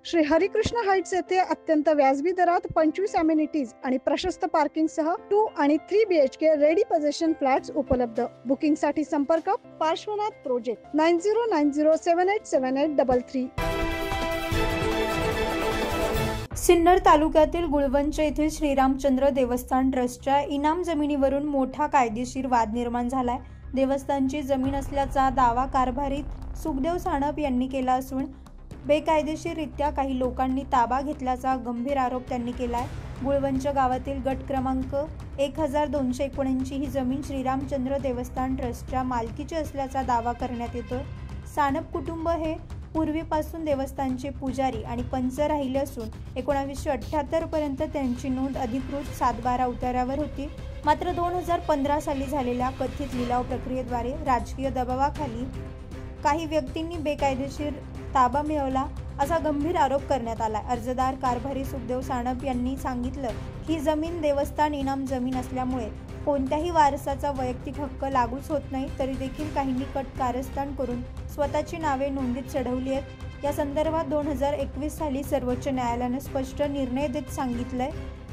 Shri Harikrishna Heights येथे अत्यंत व्याजबी दरात 25 अमेनिटीज आणि प्रशस्त पार्किंगसह 2 आणि 3 BHK रेडी पोझिशन फ्लॅट्स उपलब्ध। बुकिंगसाठी संपर्क पार्श्वनाथ प्रोजेक्ट 9090787833। सिन्नर तालुक्यातील गुळवंच येथील श्रीरामचंद्र देवस्थान ट्रस्टच्या इनाम जमिनीवरून मोठा कायदेशीर वाद निर्माण झालाय। देवस्थानची जमीन असल्याचा दावा कारभारीत सुखदेव सानप यांनी केला असून बेकायदेशीररित्या काही लोकांनी ताबा घेतल्याचा गंभीर आरोप त्यांनी केलाय। गुळवंच गावातील गट क्रमांक 1279 ही जमीन श्रीरामचंद्र देवस्थान ट्रस्टच्या मालकीची असल्याचा दावा करण्यात येतोय। सानप कुटुंब हे पूर्वीपासून देवस्थानचे पुजारी आणि पंच राहिले असून 1978 पर्यंत त्यांची नोंद अधिकृत 7/12 उतार्यावर होती। मात्र 2015 साली झालेल्या कथित लिलाव प्रक्रियेद्वारे राजकीय दबावाखाली काही व्यक्तींनी बेकायदेशीर ताबा मिळवला असा गंभीर आरोप करण्यात आला। अर्जदार कारभारी सुखदेव सानप यांनी सांगितलं की जमीन देवस्थान इनाम जमीन असल्यामुळे कोणत्याही वारसाचा वैयक्तिक हक्क लागूच होत नाही, तरी देखील काहींनी कट कारस्थान करून स्वतःची नावे नोंदीत चढवली आहेत। या संदर्भात 2021 साली सर्वोच्च न्यायालयाने स्पष्ट निर्णय देत सांगितलंय,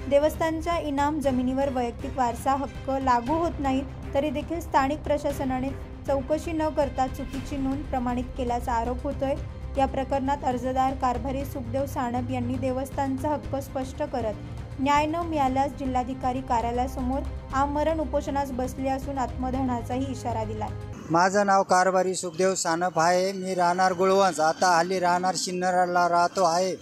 देवस्थानच्या इनाम जमिनीवर वैयक्तिक वारसा हक्क लागू होत नाही, तरी देखील स्थानिक प्रशासनाने चौकशी न करता चुकीची नोंद प्रमाणित केल्याचा आरोप होतोय। या प्रकरणात अर्जदार कारभारी सुखदेव सानप यांनी देवस्थानचा हक्क स्पष्ट करत न्याय न मिळाल्यास जिल्हाधिकारी कार्यालयासमोर आमरण उपोषणास बसले असून आत्मदहनाचाही इशारा दिलाय। माझं नाव कारभारी सुखदेव सानप आहे। मी राहणार गुळवंच, आता हल्ली राहणार सिन्नरला राहतो आहे।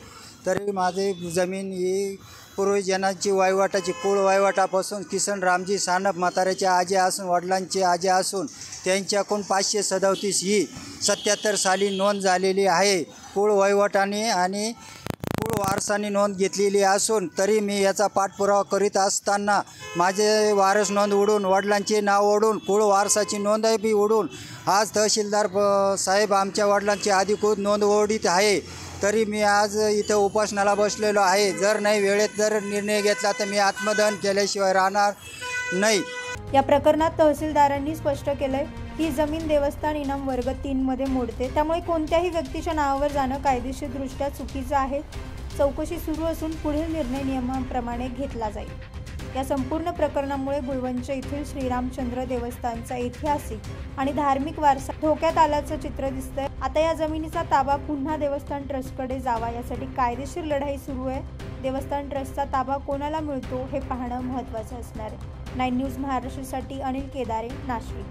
तरी माझी जमीन ही पूर्वजनांची वहिवाटाची कुळ वहिवाटापासून किसन रामजी सानप म्हाताऱ्याचे आजी असून वडिलांचे आजी असून त्यांच्याकडून 537 ही 77 साली नोंद झालेली आहे। कुळ वहिवाटाने आणि कुळ वारसाने नोंद घेतलेली असून तरी मी याचा पाठपुरावा करीत असताना माझे वारस नोंद उडून वडिलांचे नाव ओढून कुळ वारसाची नोंदही बी उडून आज तहसीलदार साहेब आमच्या वडिलांची अधिकृत नोंद ओढीत आहे। तरी मी आज इथं उपोषणाला बसलेलो आहे। जर नाही वेळेत जर निर्णय घेतला तर मी आत्मदहन केल्याशिवाय राहणार नाही। या प्रकरणात तहसीलदारांनी स्पष्ट केलंय की जमीन देवस्थान इनाम वर्ग 3 मध्ये मोडते, त्यामुळे कोणत्याही व्यक्तीच्या नावावर जाणं कायदेशीरदृष्ट्या चुकीचं आहे। चौकशी सुरू असून पुढील निर्णय नियमाप्रमाणे घेतला जाईल। या संपूर्ण प्रकरणामुळे गुळवंच येथील श्रीरामचंद्र देवस्थानचा ऐतिहासिक आणि धार्मिक वारसा धोक्यात आल्याचं चित्र दिसतंय। आता या जमिनीचा ताबा पुन्हा देवस्थान ट्रस्टकडे जावा यासाठी कायदेशीर लढाई सुरू आहे। देवस्थान ट्रस्टचा ताबा कोणाला मिळतो हे पाहणं महत्त्वाचं असणार आहे। 9 न्यूज महाराष्ट्रासाठी अनिल केदारे, नाशिक।